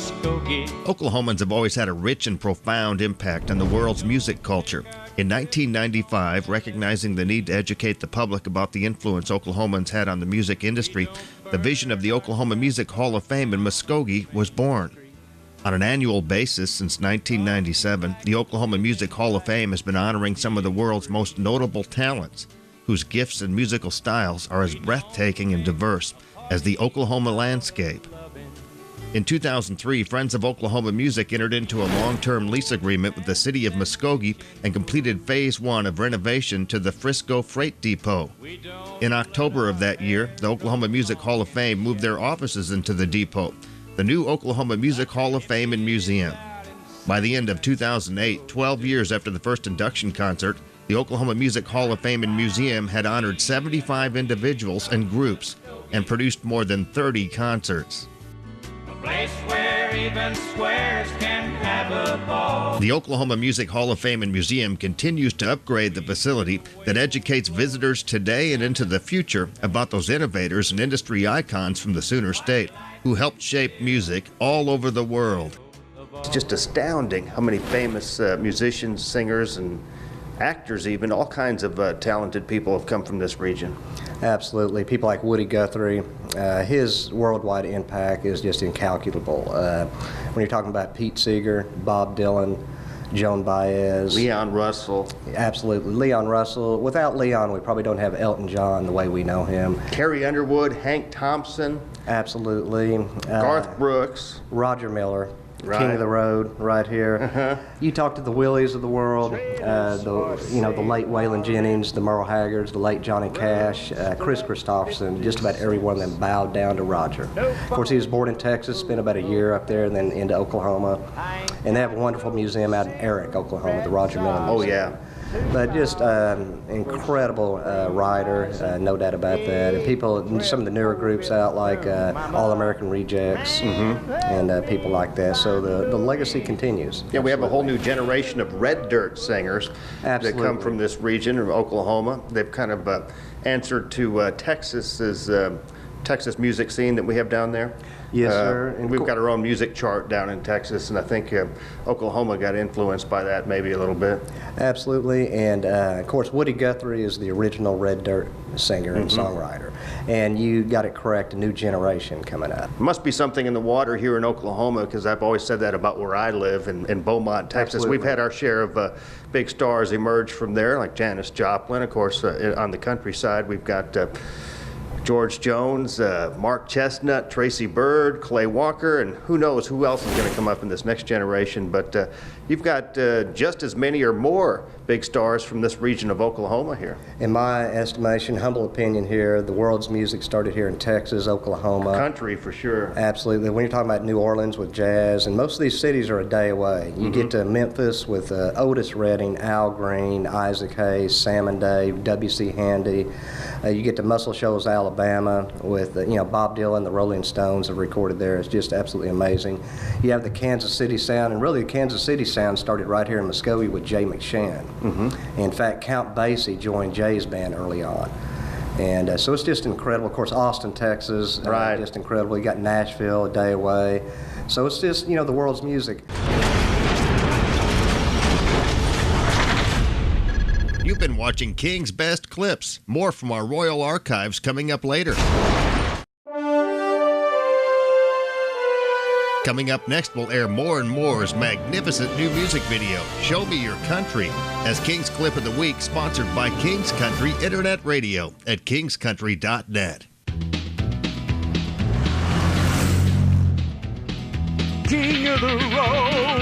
Muskogee. Oklahomans have always had a rich and profound impact on the world's music culture. In 1995, recognizing the need to educate the public about the influence Oklahomans had on the music industry, the vision of the Oklahoma Music Hall of Fame in Muskogee was born. On an annual basis since 1997, the Oklahoma Music Hall of Fame has been honoring some of the world's most notable talents, whose gifts and musical styles are as breathtaking and diverse as the Oklahoma landscape. In 2003, Friends of Oklahoma Music entered into a long-term lease agreement with the city of Muskogee and completed Phase 1 of renovation to the Frisco Freight Depot. In October of that year, the Oklahoma Music Hall of Fame moved their offices into the depot, the new Oklahoma Music Hall of Fame and Museum. By the end of 2008, 12 years after the first induction concert, the Oklahoma Music Hall of Fame and Museum had honored 75 individuals and groups and produced more than 30 concerts. Place where even squares can have a ball. The Oklahoma Music Hall of Fame and Museum continues to upgrade the facility that educates visitors today and into the future about those innovators and industry icons from the Sooner State who helped shape music all over the world. It's just astounding how many famous musicians, singers, and actors even, all kinds of talented people have come from this region. Absolutely. People like Woody Guthrie, his worldwide impact is just incalculable. When you're talking about Pete Seeger, Bob Dylan, Joan Baez. Leon Russell. Absolutely. Leon Russell. Without Leon, we probably don't have Elton John the way we know him. Carrie Underwood, Hank Thompson. Absolutely. Garth Brooks. Roger Miller. Right. King of the Road, right here. You talk to the Willies of the world, the late Waylon Jennings, the Merle Haggards, the late Johnny Cash, Chris Christopherson. Just about every one of them bowed down to Roger. Of course, he was born in Texas, spent about a year up there, and then into Oklahoma. And they have a wonderful museum out in Eric, Oklahoma, the Roger Miller Museum. Oh yeah. But just incredible writer, no doubt about that. And people, some of the newer groups out like All American Rejects and people like that. So the legacy continues. Yeah, we have a whole new generation of red dirt singers that come from this region of Oklahoma. They've kind of answered to Texas's Texas music scene that we have down there. Yes, sir. And we've got our own music chart down in Texas, and I think Oklahoma got influenced by that maybe a little bit. Absolutely, and of course Woody Guthrie is the original red dirt singer and songwriter. And you got it correct, a new generation coming up. Must be something in the water here in Oklahoma, because I've always said that about where I live in Beaumont, Texas. Absolutely. We've had our share of big stars emerge from there, like Janis Joplin. Of course, on the countryside, we've got George Jones, Mark Chestnut, Tracy Byrd, Clay Walker, and who knows who else is going to come up in this next generation. But you've got just as many or more big stars from this region of Oklahoma here. In my estimation, humble opinion here, the world's music started here in Texas, Oklahoma. Country for sure. Absolutely. When you're talking about New Orleans with jazz, and most of these cities are a day away. You get to Memphis with Otis Redding, Al Green, Isaac Hayes, Sam and Dave, W.C. Handy. You get to Muscle Shoals, Alabama with Bob Dylan, the Rolling Stones have recorded there. It's just absolutely amazing. You have the Kansas City sound, and really the Kansas City sound started right here in Muskogee with Jay McShann. In fact, Count Basie joined Jay's band early on. And so it's just incredible. Of course, Austin, Texas, just incredible. You got Nashville, a day away. So it's just, the world's music. You've been watching King's Best Clips. More from our Royal Archives coming up later. Coming up next, we'll air More and More's magnificent new music video, Show Me Your Country, as King's Clip of the Week, sponsored by King's Country Internet Radio at kingscountry.net. King of the road.